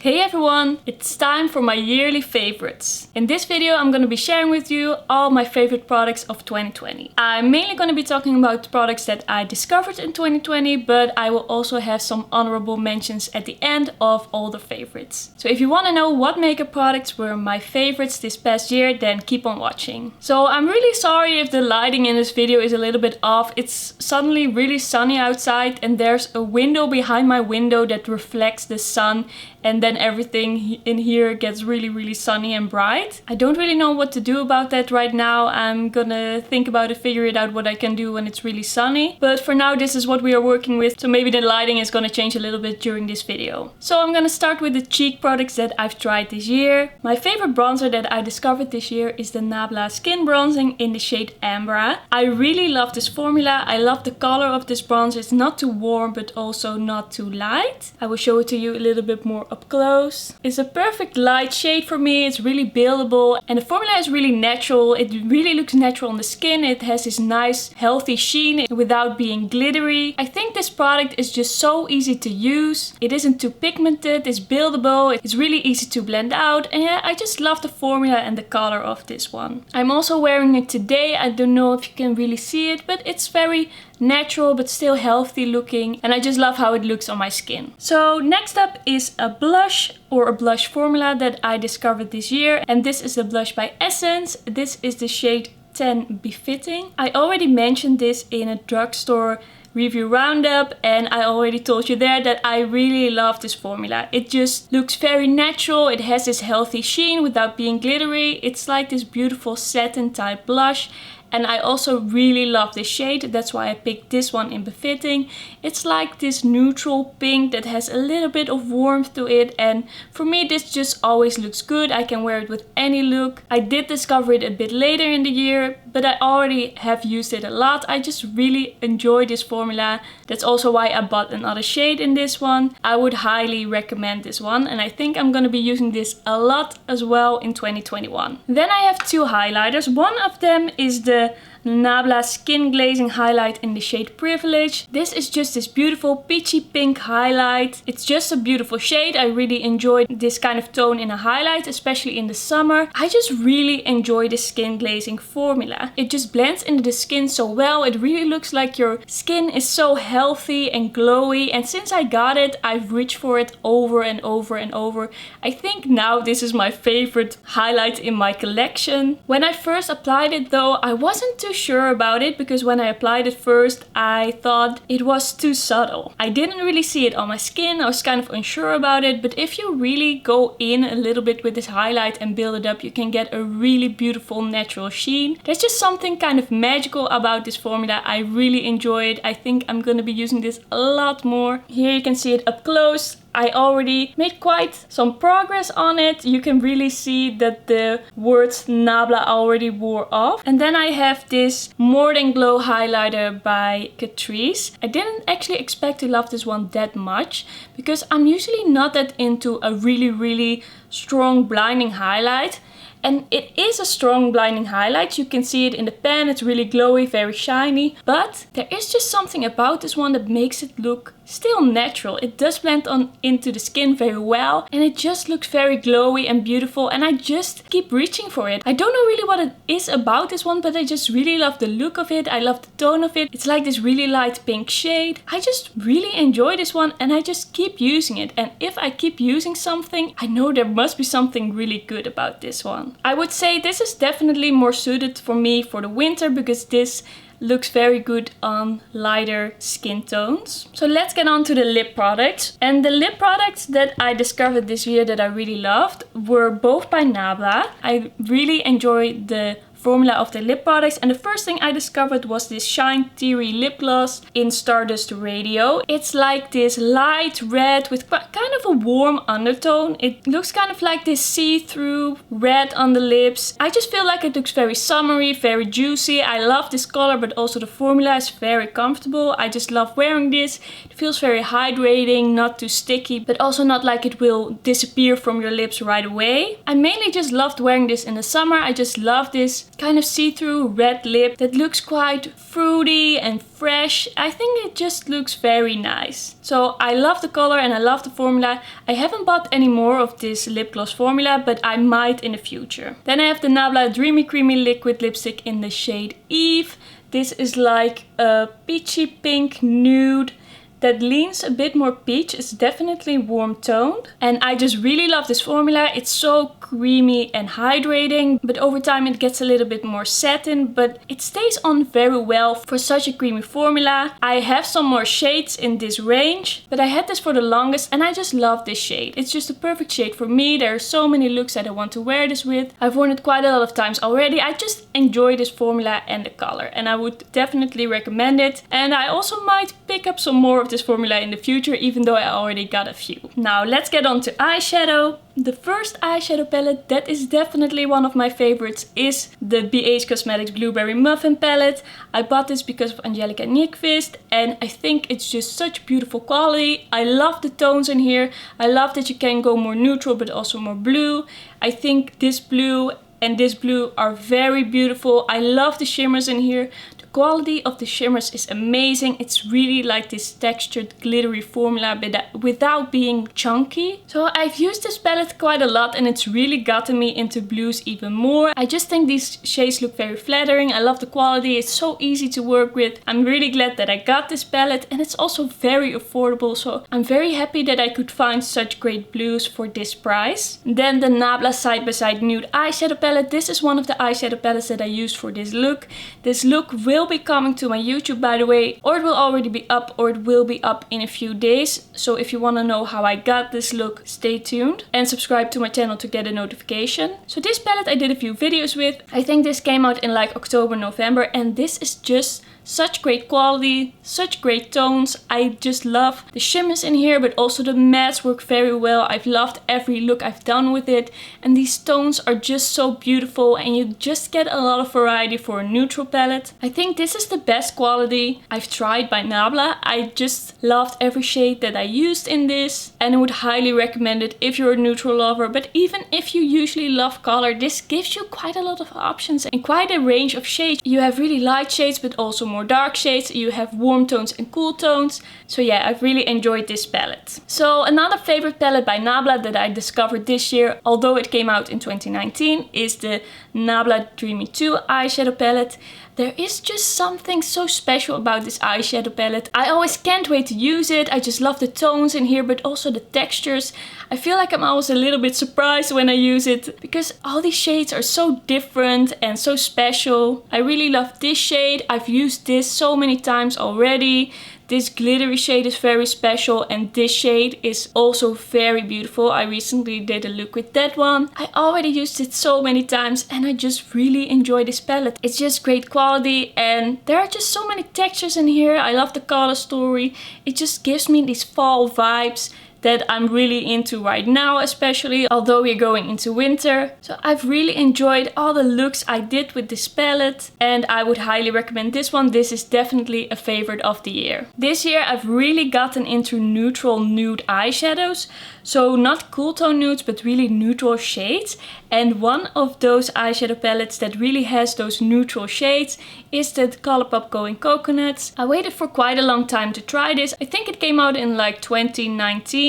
Hey everyone, it's time for my yearly favorites. In this video I'm going to be sharing with you all my favorite products of 2020. I'm mainly going to be talking about products that I discovered in 2020, but I will also have some honorable mentions at the end of all the favorites. So if you want to know what makeup products were my favorites this past year, then keep on watching. So I'm really sorry if the lighting in this video is a little bit off. It's suddenly really sunny outside and there's a window behind my window that reflects the sun, and then everything in here gets really sunny and bright. I don't really know what to do about that right now. I'm gonna think about it, figure it out what I can do when it's really sunny. But for now this is what we are working with, so maybe the lighting is gonna change a little bit during this video. So I'm gonna start with the cheek products that I've tried this year. My favorite bronzer that I discovered this year is the Nabla Skin Bronzing in the shade Ambra. I really love this formula. I love the color of this bronzer. It's not too warm but also not too light. I will show it to you a little bit more up close. It's a perfect light shade for me. It's really buildable and the formula is really natural. It really looks natural on the skin. It has this nice healthy sheen without being glittery. I think this product is just so easy to use. It isn't too pigmented, it's buildable, it's really easy to blend out, and yeah, I just love the formula and the color of this one. I'm also wearing it today. I don't know if you can really see it, but it's very natural but still healthy looking, and I just love how it looks on my skin. So next up is a blush or a blush formula that I discovered this year, and this is the blush by Essence. This is the shade 10 Befitting. I already mentioned this in a drugstore review roundup, and I already told you there that I really love this formula. It just looks very natural. It has this healthy sheen without being glittery. It's like this beautiful satin type blush. And I also really love this shade. That's why I picked this one in Befitting. It's like this neutral pink that has a little bit of warmth to it. And for me, this just always looks good. I can wear it with any look. I did discover it a bit later in the year, but I already have used it a lot. I just really enjoy this formula. That's also why I bought another shade in this one. I would highly recommend this one. And I think I'm going to be using this a lot as well in 2021. Then I have two highlighters. One of them is the Nabla Skin Glazing highlight in the shade Privilege. This is just this beautiful peachy pink highlight. It's just a beautiful shade. I really enjoy this kind of tone in a highlight, especially in the summer. I just really enjoy the skin glazing formula. It just blends into the skin so well. It really looks like your skin is so healthy and glowy, and since I got it, I've reached for it over and over and over. I think now this is my favorite highlight in my collection. When I first applied it though, I wasn't too sure about it, because when I applied it first I thought it was too subtle. I didn't really see it on my skin. I was kind of unsure about it, but if you really go in a little bit with this highlight and build it up, you can get a really beautiful natural sheen. There's just something kind of magical about this formula. I really enjoy it. I think I'm gonna be using this a lot more. Here you can see it up close. I already made quite some progress on it. You can really see that the words Nabla already wore off. And then I have this More Than Glow highlighter by Catrice. I didn't actually expect to love this one that much, because I'm usually not that into a really strong blinding highlight. And it is a strong blinding highlight. You can see it in the pan. It's really glowy, very shiny. But there is just something about this one that makes it look still natural. It does blend on into the skin very well, and it just looks very glowy and beautiful, and I just keep reaching for it. I don't know really what it is about this one, but I just really love the look of it. I love the tone of it. It's like this really light pink shade. I just really enjoy this one, and I just keep using it. And if I keep using something, I know there must be something really good about this one. I would say this is definitely more suited for me for the winter, because this looks very good on lighter skin tones. So let's get on to the lip products. And the lip products that I discovered this year that I really loved were both by Nabla. I really enjoyed the formula of the lip products, and the first thing I discovered was this Shine Teary lip gloss in Stardust Radio. It's like this light red with kind of a warm undertone. It looks kind of like this see-through red on the lips. I just feel like it looks very summery, very juicy. I love this color, but also the formula is very comfortable. I just love wearing this. It feels very hydrating, not too sticky, but also not like it will disappear from your lips right away. I mainly just loved wearing this in the summer. I just love this kind of see-through red lip that looks quite fruity and fresh. I think it just looks very nice. So I love the color and I love the formula. I haven't bought any more of this lip gloss formula, but I might in the future. Then I have the Nabla Dreamy Creamy Liquid Lipstick in the shade Eve. This is like a peachy pink nude that leans a bit more peach. It's definitely warm toned. And I just really love this formula. It's so creamy and hydrating, but over time it gets a little bit more satin, but it stays on very well for such a creamy formula. I have some more shades in this range, but I had this for the longest and I just love this shade. It's just a perfect shade for me. There are so many looks that I want to wear this with. I've worn it quite a lot of times already. I just enjoy this formula and the color, and I would definitely recommend it. And I also might pick up some more of this formula in the future, even though I already got a few. Now let's get on to eyeshadow. The first eyeshadow palette that is definitely one of my favorites is the BH Cosmetics Blueberry Muffin palette. I bought this because of Angelica Nyqvist and I think it's just such beautiful quality. I love the tones in here. I love that you can go more neutral but also more blue. I think this blue and this blue are very beautiful. I love the shimmers in here. The quality of the shimmers is amazing. It's really like this textured glittery formula but without being chunky. So I've used this palette quite a lot and it's really gotten me into blues even more. I just think these shades look very flattering. I love the quality. It's so easy to work with. I'm really glad that I got this palette and it's also very affordable. So I'm very happy that I could find such great blues for this price. Then the Nabla Side By Side Nude eyeshadow palette. This is one of the eyeshadow palettes that I used for this look. This look will be coming to my YouTube, by the way, or it will already be up, or it will be up in a few days. So if you want to know how I got this look, stay tuned and subscribe to my channel to get a notification. So this palette I did a few videos with. I think this came out in like October, November, and this is just such great quality, such great tones. I just love the shimmers in here, but also the mattes work very well. I've loved every look I've done with it, and these tones are just so beautiful and you just get a lot of variety for a neutral palette. I think this is the best quality I've tried by Nabla. I just loved every shade that I used in this and I would highly recommend it if you're a neutral lover. But even if you usually love color, this gives you quite a lot of options and quite a range of shades. You have really light shades but also more dark shades. You have warm tones and cool tones. So yeah, I've really enjoyed this palette. So another favorite palette by Nabla that I discovered this year, although it came out in 2019, is the Nabla Dreamy 2 eyeshadow palette. There is just something so special about this eyeshadow palette. I always can't wait to use it. I just love the tones in here, but also the textures. I feel like I'm always a little bit surprised when I use it because all these shades are so different and so special. I really love this shade. I've used this so many times already. This glittery shade is very special and this shade is also very beautiful. I recently did a look with that one. I already used it so many times and I just really enjoy this palette. It's just great quality and there are just so many textures in here. I love the color story. It just gives me these fall vibes that I'm really into right now, especially although we're going into winter. So I've really enjoyed all the looks I did with this palette and I would highly recommend this one. This is definitely a favorite of the year. This year I've really gotten into neutral nude eyeshadows. So not cool tone nudes but really neutral shades. And one of those eyeshadow palettes that really has those neutral shades is the Colourpop Going Coconuts. I waited for quite a long time to try this. I think it came out in like 2019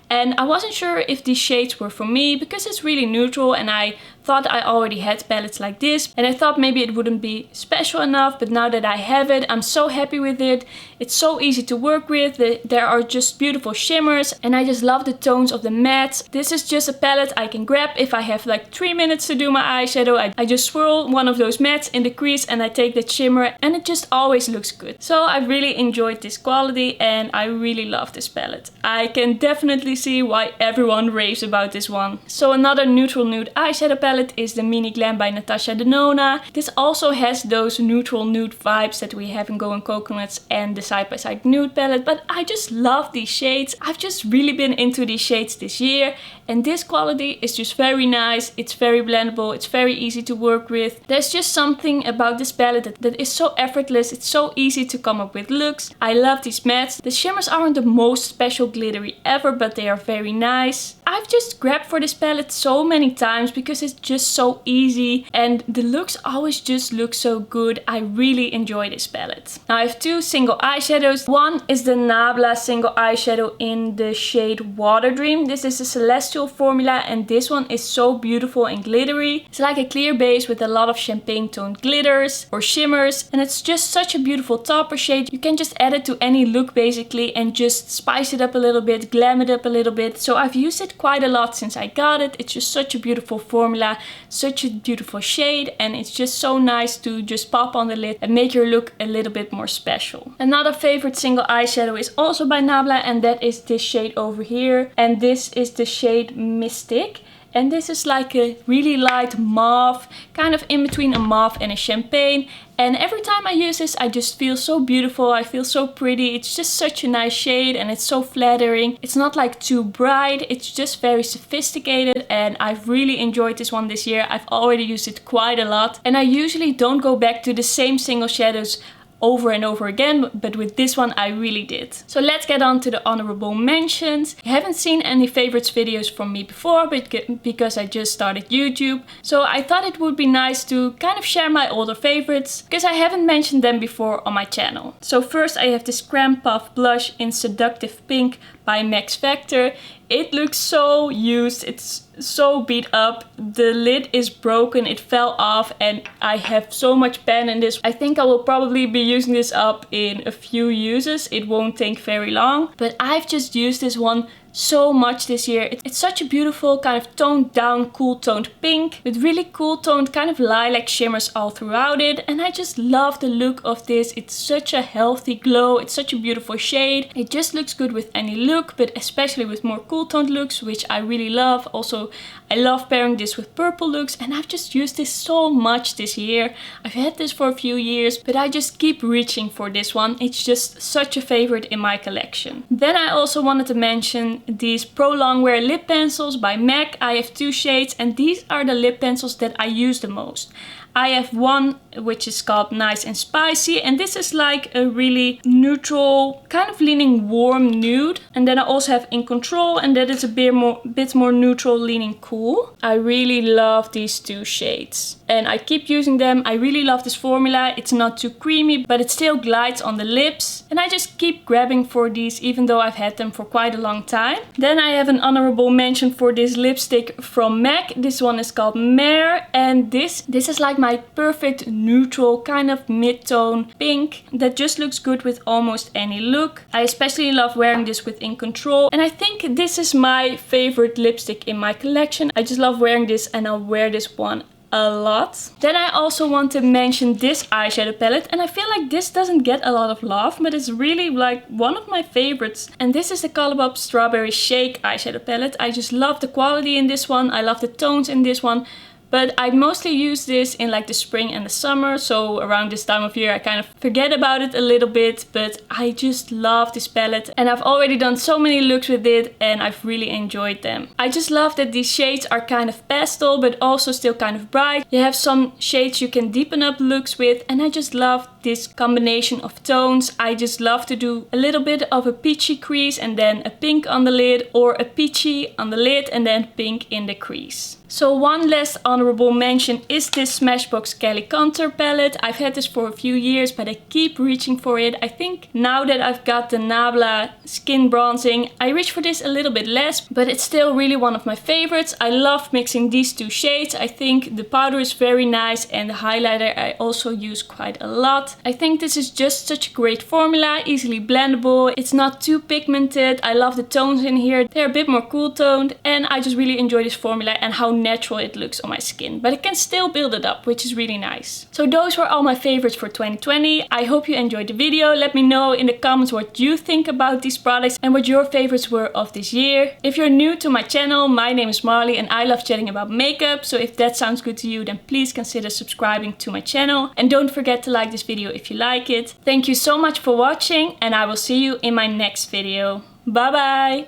and I wasn't sure if these shades were for me because it's really neutral and I thought I already had palettes like this and I thought maybe it wouldn't be special enough, but now that I have it, I'm so happy with it. It's so easy to work with. There are just beautiful shimmers and I just love the tones of the mattes. This is just a palette I can grab if I have like 3 minutes to do my eyeshadow. I just swirl one of those mattes in the crease and I take that shimmer and it just always looks good. So I really enjoyed this quality and I really love this palette. I can definitely see why everyone raves about this one. So another neutral nude eyeshadow palette is the Mini Glam by Natasha Denona. This also has those neutral nude vibes that we have in Going Coconuts and the Side By Side Nude palette, but I just love these shades. I've just really been into these shades this year and this quality is just very nice. It's very blendable, it's very easy to work with. There's just something about this palette that is so effortless. It's so easy to come up with looks. I love these mattes. The shimmers aren't the most special glittery ever, but they are very nice. I've just grabbed for this palette so many times because it's just so easy and the looks always just look so good. I really enjoy this palette. Now I have two single eyeshadows. One is the Nabla single eyeshadow in the shade Water Dream. This is a celestial formula and this one is so beautiful and glittery. It's like a clear base with a lot of champagne toned glitters or shimmers, and it's just such a beautiful topper shade. You can just add it to any look basically and just spice it up a little bit, glam it up a little bit. So I've used it quite a lot since I got it. It's just such a beautiful formula, such a beautiful shade, and it's just so nice to just pop on the lid and make your look a little bit more special. Another favorite single eyeshadow is also by Nabla, and that is this shade over here, and this is the shade Mystic. And this is like a really light mauve, kind of in between a mauve and a champagne. And every time I use this, I just feel so beautiful. I feel so pretty. It's just such a nice shade and it's so flattering. It's not like too bright. It's just very sophisticated and I've really enjoyed this one this year. I've already used it quite a lot. And I usually don't go back to the same single shadows over and over again, but with this one I really did. So let's get on to the honorable mentions. I haven't seen any favorites videos from me before, but because I just started YouTube, so I thought it would be nice to kind of share my older favorites because I haven't mentioned them before on my channel. So first I have this Creme Puff Blush in Seductive Pink by Max Factor. It looks so used, it's so beat up, the lid is broken, it fell off, and I have so much pen in this. I think I will probably be using this up in a few uses, it won't take very long, but I've just used this one so much this year. It's such a beautiful kind of toned down, cool toned pink with really cool toned kind of lilac shimmers all throughout it, and I just love the look of this. It's such a healthy glow, it's such a beautiful shade. It just looks good with any look, but especially with more cool toned looks, which I really love. Also, I love pairing this with purple looks, and I've just used this so much this year. I've had this for a few years, but I just keep reaching for this one. It's just such a favorite in my collection. Then I also wanted to mention these Pro Longwear lip pencils by MAC. I have two shades and these are the lip pencils that I use the most. I have one which is called Nice and Spicy, and this is like a really neutral, kind of leaning warm nude. And then I also have In Control, and that is a bit more neutral leaning cool. I really love these two shades and I keep using them. I really love this formula. It's not too creamy, but it still glides on the lips. And I just keep grabbing for these even though I've had them for quite a long time. Then I have an honorable mention for this lipstick from MAC. This one is called Mehr, and this is like my perfect neutral kind of mid-tone pink that just looks good with almost any look. I especially love wearing this with In Control, and I think this is my favorite lipstick in my collection. I just love wearing this and I'll wear this one a lot. Then I also want to mention this eyeshadow palette, and I feel like this doesn't get a lot of love, but it's really like one of my favorites. And this is the Colourpop Strawberry Shake eyeshadow palette. I just love the quality in this one. I love the tones in this one. But I mostly use this in like the spring and the summer, so around this time of year I kind of forget about it a little bit, but I just love this palette and I've already done so many looks with it and I've really enjoyed them. I just love that these shades are kind of pastel but also still kind of bright. You have some shades you can deepen up looks with, and I just love this combination of tones. I just love to do a little bit of a peachy crease and then a pink on the lid, or a peachy on the lid and then pink in the crease. So one last honorable mention is this Smashbox Calicontour palette. I've had this for a few years, but I keep reaching for it. I think now that I've got the Nabla Skin Bronzing, I reach for this a little bit less, but it's still really one of my favorites. I love mixing these two shades. I think the powder is very nice and the highlighter I also use quite a lot. I think this is just such a great formula, easily blendable. It's not too pigmented. I love the tones in here. They're a bit more cool toned, and I just really enjoy this formula and how natural it looks on my skin, but it can still build it up, which is really nice. So those were all my favorites for 2020. I hope you enjoyed the video. Let me know in the comments what you think about these products and what your favorites were of this year. If you're new to my channel, my name is Marley and I love chatting about makeup, so if that sounds good to you, then please consider subscribing to my channel, and don't forget to like this video if you like it. Thank you so much for watching, and I will see you in my next video. Bye bye!